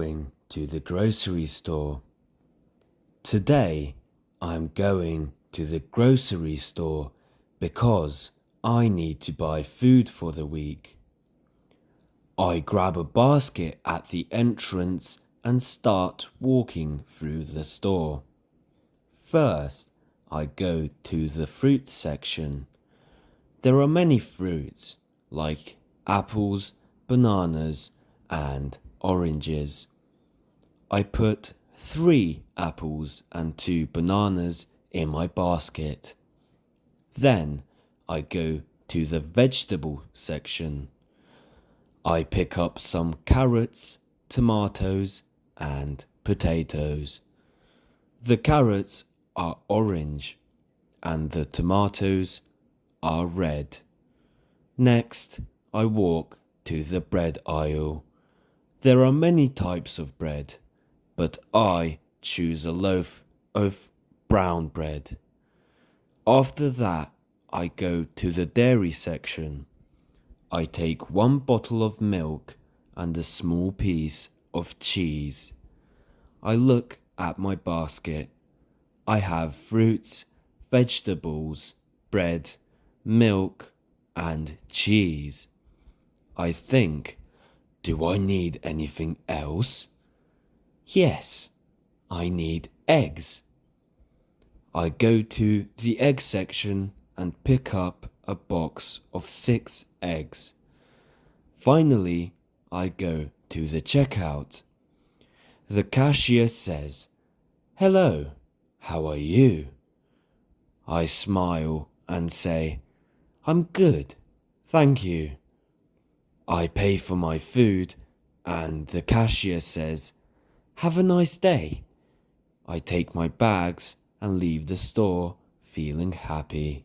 Going to the grocery store. Today, I'm going to the grocery store because I need to buy food for the week. I grab a basket at the entrance and start walking through the store. First, I go to the fruit section. There are many fruits like apples, bananas, and oranges. I put 3 apples and 2 bananas in my basket. Then I go to the vegetable section. I pick up some carrots, tomatoes, and potatoes. The carrots are orange and the tomatoes are red. Next, I walk to the bread aisle. There are many types of bread, but I choose a loaf of brown bread. After that, I go to the dairy section. I take 1 bottle of milk and a small piece of cheese. I look at my basket. I have fruits, vegetables, bread, milk, and cheese. I think, do I need anything else? Yes, I need eggs. I go to the egg section and pick up a box of 6 eggs. Finally, I go to the checkout. The cashier says, "Hello, how are you?" I smile and say, "I'm good, thank you." I pay for my food and the cashier says, "Have a nice day." I take my bags and leave the store feeling happy.